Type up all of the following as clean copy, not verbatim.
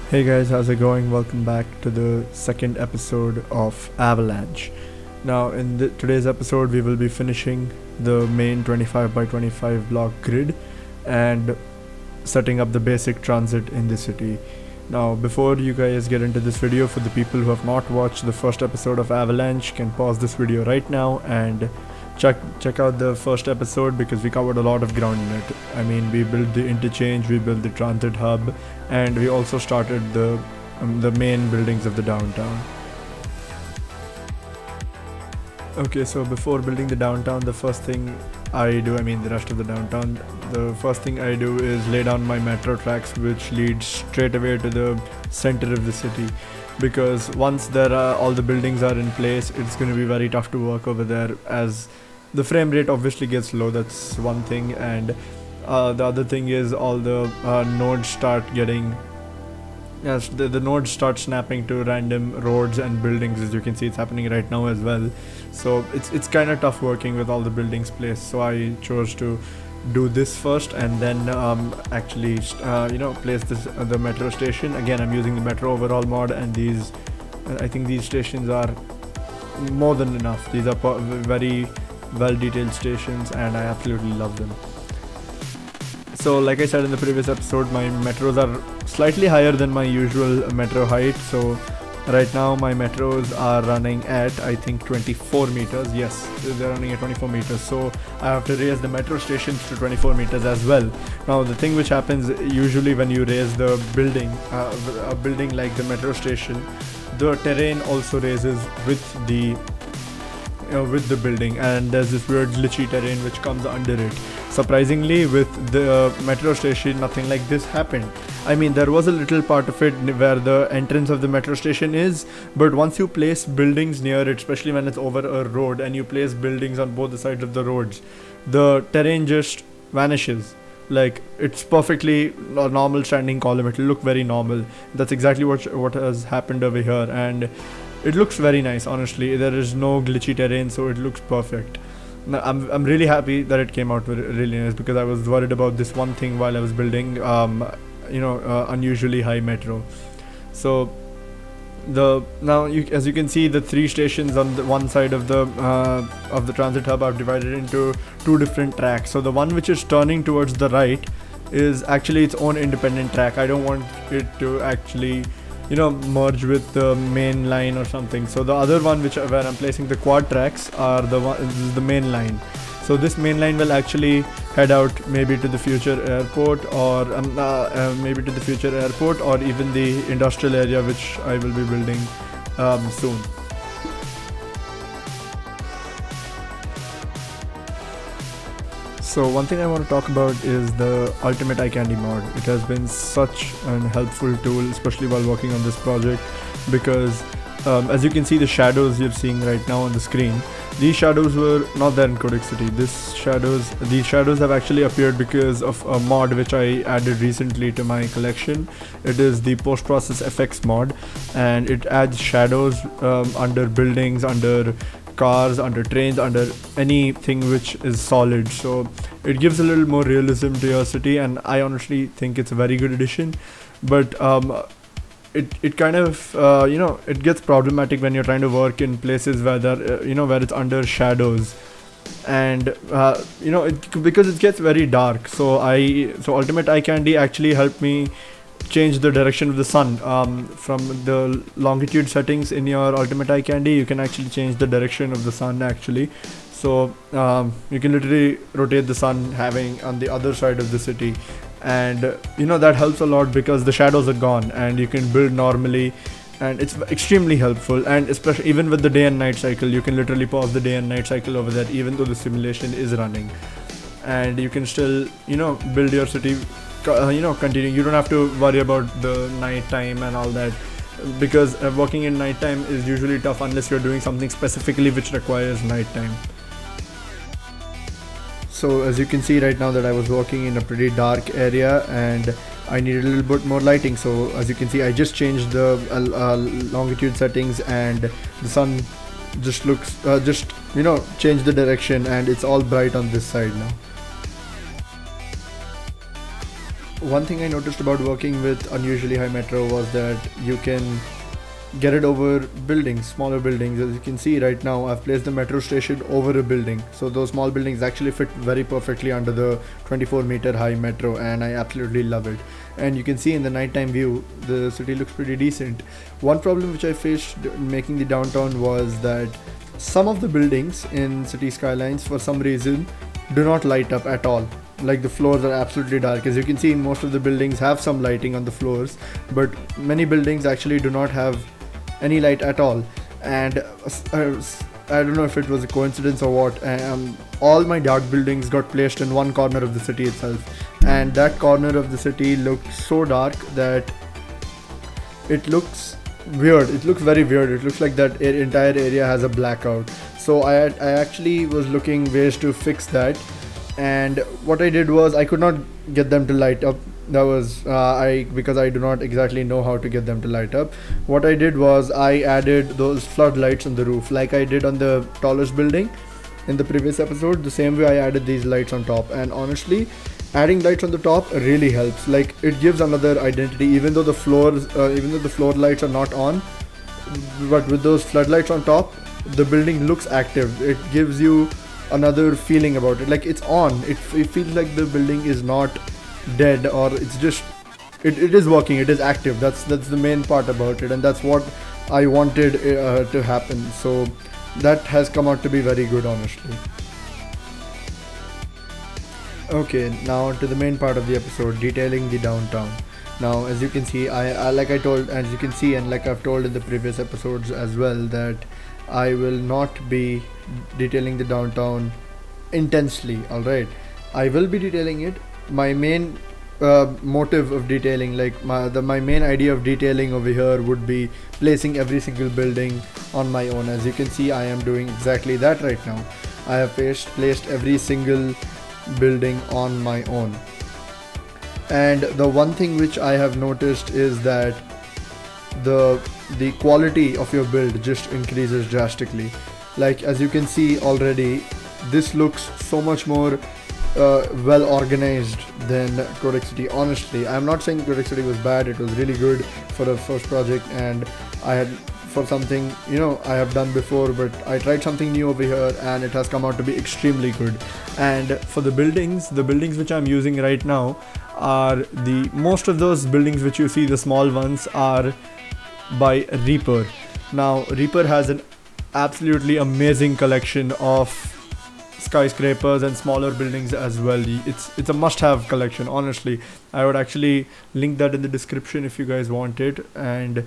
Hey guys, how's it going? Welcome back to the second episode of Avalanche. Now in today's episode we will be finishing the main 25 by 25 block grid and setting up the basic transit in the city. Now before you guys get into this video, for the people who have not watched the first episode of Avalanche, can pause this video right now and check out the first episode, because we covered a lot of ground in it. I mean, we built the interchange, we built the transit hub, and we also started the main buildings of the downtown. Okay, so before building the downtown, the first thing I do, the rest of the downtown, the first thing I do is lay down my metro tracks, which leads straight away to the center of the city. Because once all the buildings are in place, it's going to be very tough to work over there, as the frame rate obviously gets low. That's one thing, and the other thing is all the nodes start getting the nodes start snapping to random roads and buildings. As you can see, it's happening right now as well, so it's kind of tough working with all the buildings placed. So I chose to do this first, and then actually place the metro station. Again, I'm using the metro overall mod, and I think these stations are more than enough. These are very well detailed stations, and I absolutely love them. So like I said in the previous episode, my metros are slightly higher than my usual metro height. So right now my metros are running at, I think, 24 meters. Yes, they're running at 24 meters. So I have to raise the metro stations to 24 meters as well. Now the thing which happens usually when you raise the building, a building like the metro station, the terrain also raises with the building, and there's this weird glitchy terrain which comes under it. Surprisingly, with the metro station, nothing like this happened. I mean, there was a little part of it where the entrance of the metro station is, but once you place buildings near it, especially when it's over a road and you place buildings on both the sides of the roads, the terrain just vanishes. Like, it's perfectly a normal standing column. It'll look very normal. That's exactly what has happened over here, and it looks very nice. Honestly, there is no glitchy terrain, so it looks perfect. Now, I'm really happy that it came out really nice, because I was worried about this one thing while I was building unusually high metro. So as you can see, the three stations on the one side of the transit hub are divided into two different tracks. So the one which is turning towards the right is actually its own independent track. I don't want it to actually merge with the main line or something. So the other one where I'm placing the quad tracks are the main line. So this main line will actually head out maybe to the future airport, or or even the industrial area, which I will be building soon. So one thing I want to talk about is the Ultimate Eye Candy mod. It has been such an helpful tool, especially while working on this project, because as you can see, the shadows you're seeing right now on the screen, these shadows were not there in Codex City. These shadows have actually appeared because of a mod which I added recently to my collection. It is the post-process effects mod, and it adds shadows under buildings, under cars, under trains, under anything which is solid. So it gives a little more realism to your city, and I honestly think it's a very good addition. But it kind of it gets problematic when you're trying to work in places where where it's under shadows, and because it gets very dark. So Ultimate Eye Candy actually helped me change the direction of the sun. From the longitude settings in your Ultimate Eye Candy, you can actually change the direction of the sun actually. So you can literally rotate the sun having on the other side of the city, and that helps a lot because the shadows are gone and you can build normally, and it's extremely helpful. And especially even with the day and night cycle, you can literally pause the day and night cycle over there even though the simulation is running, and you can still build your city continue. You don't have to worry about the night time and all that, because working in night time is usually tough unless you're doing something specifically which requires night time. So as you can see right now, that I was working in a pretty dark area and I needed a little bit more lighting. So as you can see, I just changed the longitude settings, and the sun just looks changed the direction, and it's all bright on this side now. one thing I noticed about working with unusually high metro was that you can get it over buildings, smaller buildings. As you can see right now, I've placed the metro station over a building, so those small buildings actually fit very perfectly under the 24-meter high metro, and I absolutely love it. And you can see in the nighttime view, the city looks pretty decent. One problem which I faced making the downtown was that some of the buildings in City Skylines for some reason do not light up at all. Like, the floors are absolutely dark. As you can see, most of the buildings have some lighting on the floors, but many buildings actually do not have any light at all. And I don't know if it was a coincidence or what, all my dark buildings got placed in one corner of the city itself, and that corner of the city looked so dark that it looks weird. It looks very weird. It looks like that entire area has a blackout. So I actually was looking ways to fix that, and what I did was I could not get them to light up. That was because I do not exactly know how to get them to light up. What I did was I added those floodlights on the roof, like I did on the tallest building in the previous episode. The same way I added these lights on top, and honestly, adding lights on the top really helps. Like, it gives another identity, even though the floor lights are not on, but with those floodlights on top, the building looks active. It gives you another feeling about it, like it's on. It feels like the building is not dead, or it's just it is working, it is active. That's the main part about it, and that's what I wanted to happen. So that has come out to be very good, honestly. Okay, now to the main part of the episode, detailing the downtown. Now, as you can see, like I've told in the previous episodes as well, that I will not be detailing the downtown intensely. Alright, I will be detailing it. My main motive of detailing, like my main idea of detailing over here would be placing every single building on my own. As you can see, I am doing exactly that right now. I have placed every single building on my own. And the one thing which I have noticed is that the quality of your build just increases drastically. Like, as you can see already, this looks so much more well organized than Codex City. Honestly, I'm not saying Codex City was bad. It was really good for a first project, and I had for something I have done before, but I tried something new over here and it has come out to be extremely good. And for the buildings which I'm using right now are most of those buildings which you see, the small ones, are by Reaper. Now, Reaper has an absolutely amazing collection of skyscrapers and smaller buildings as well. It's a must-have collection, honestly. I would actually link that in the description if you guys want it. And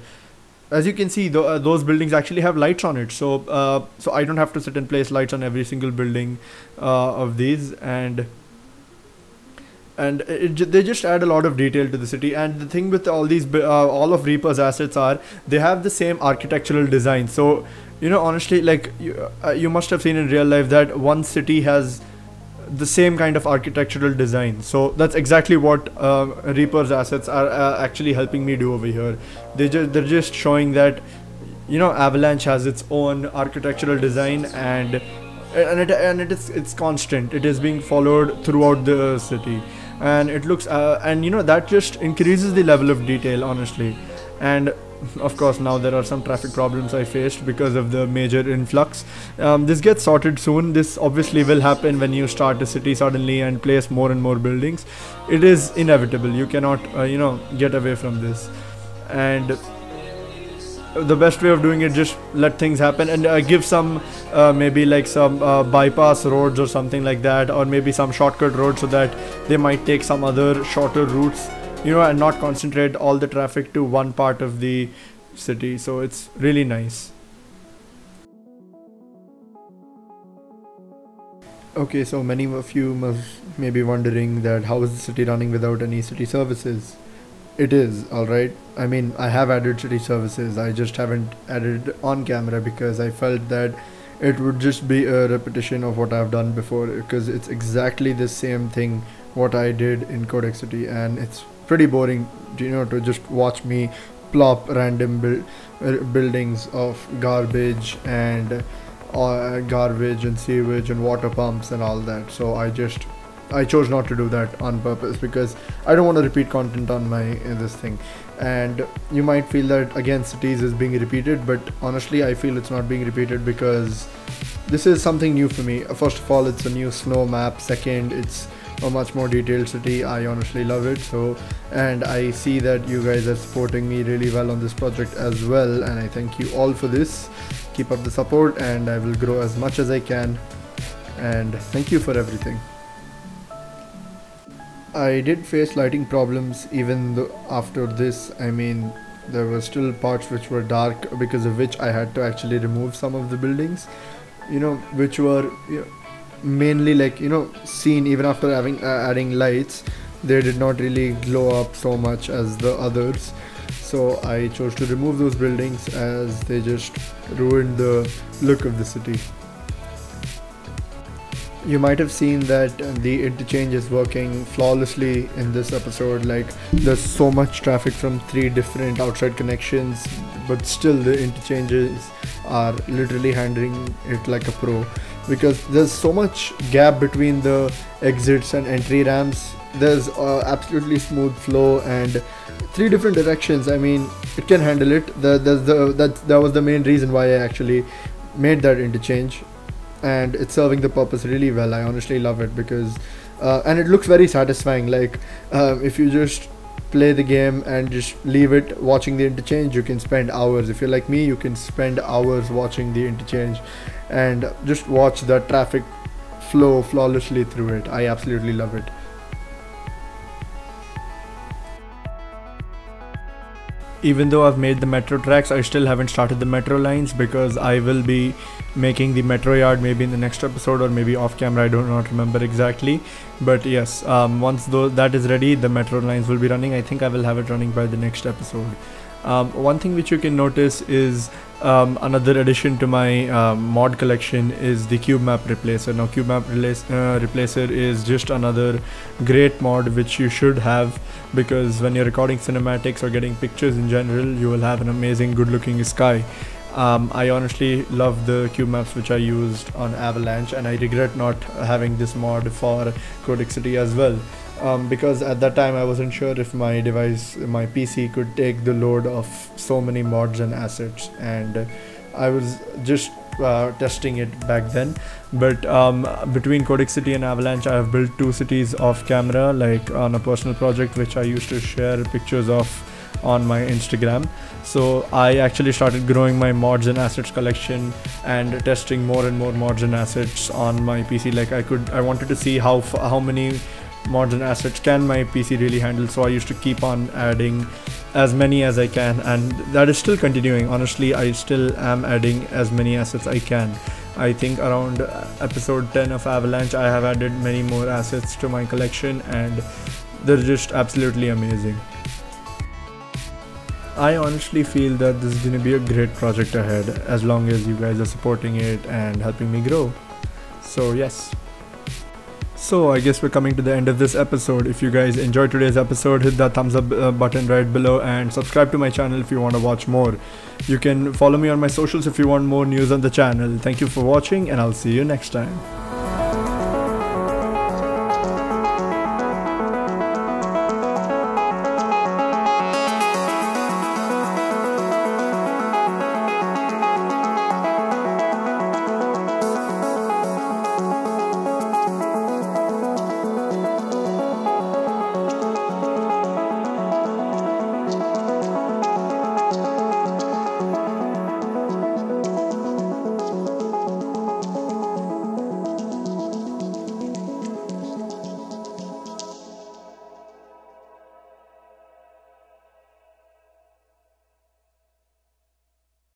as you can see, those buildings actually have lights on it, so I don't have to sit and place lights on every single building of these, and they just add a lot of detail to the city. And the thing with all these all of Reaper's assets are they have the same architectural design. So honestly, like you must have seen in real life that one city has the same kind of architectural design. So that's exactly what Reaper's assets are actually helping me do over here. They're just showing that Avalanche has its own architectural design, and it's constant. It is being followed throughout the city, and it looks that just increases the level of detail, honestly. And of course, now there are some traffic problems I faced because of the major influx. This gets sorted soon. This obviously will happen when you start a city suddenly and place more and more buildings. It is inevitable. You cannot get away from this. And the best way of doing it, just let things happen and give some maybe like some bypass roads or something like that, or maybe some shortcut roads, so that they might take some other shorter routes, and not concentrate all the traffic to one part of the city. So it's really nice. Okay, so many of you may be wondering that how is the city running without any city services? It is, alright. I mean, I have added city services, I just haven't added on camera because I felt that it would just be a repetition of what I've done before, because it's exactly the same thing what I did in Codex City, and it's pretty boring to just watch me plop random buildings of garbage and sewage and water pumps and all that. So I just I chose not to do that on purpose because I don't want to repeat content on my this thing. And you might feel that again cities is being repeated, but honestly I feel it's not being repeated because this is something new for me. First of all, it's a new snow map. Second, it's a much more detailed city. I honestly love it. So, and I see that you guys are supporting me really well on this project as well, and I thank you all for this. Keep up the support and I will grow as much as I can, and thank you for everything. I did face lighting problems even though after this. I mean, there were still parts which were dark, because of which I had to actually remove some of the buildings, you know, which were, you know, mainly like, you know, seen even after having adding lights. They did not really glow up so much as the others, so I chose to remove those buildings as they just ruined the look of the city. You might have seen that the interchange is working flawlessly in this episode. Like, there's so much traffic from 3 different outside connections, but still the interchanges are literally handling it like a pro, because there's so much gap between the exits and entry ramps. There's absolutely smooth flow and 3 different directions. I mean, it can handle it. That was the main reason why I actually made that interchange, and it's serving the purpose really well. I honestly love it because and it looks very satisfying. Like, if you just play the game and just leave it watching the interchange, you can spend hours. If you're like me, you can spend hours watching the interchange and just watch the traffic flow flawlessly through it. I absolutely love it. Even though I've made the metro tracks, I still haven't started the metro lines, because I will be making the metro yard maybe in the next episode, or maybe off camera, I do not remember exactly. But yes, once that is ready, the metro lines will be running. I think I will have it running by the next episode. One thing which you can notice is another addition to my mod collection is the cube map replacer. Now, cube map replacer is just another great mod which you should have, because when you're recording cinematics or getting pictures in general, you will have an amazing good looking sky. I honestly love the cube maps which I used on Avalanche, and I regret not having this mod for Codexity as well. Because at that time I wasn't sure if my device, my PC, could take the load of so many mods and assets, and I was just testing it back then. But between Codexity and Avalanche, I have built 2 cities off camera, like on a personal project which I used to share pictures of on my Instagram. So I actually started growing my mods and assets collection and testing more and more mods and assets on my PC. Like, I wanted to see how many mods and assets can my PC really handle, so I used to keep on adding as many as I can, and that is still continuing. Honestly, I still am adding as many assets I can. I think around episode 10 of Avalanche I have added many more assets to my collection, and they're just absolutely amazing. I honestly feel that this is going to be a great project ahead, as long as you guys are supporting it and helping me grow. So yes. So I guess we're coming to the end of this episode. If you guys enjoyed today's episode, hit that thumbs up button right below, and subscribe to my channel if you want to watch more. You can follow me on my socials if you want more news on the channel. Thank you for watching, and I'll see you next time.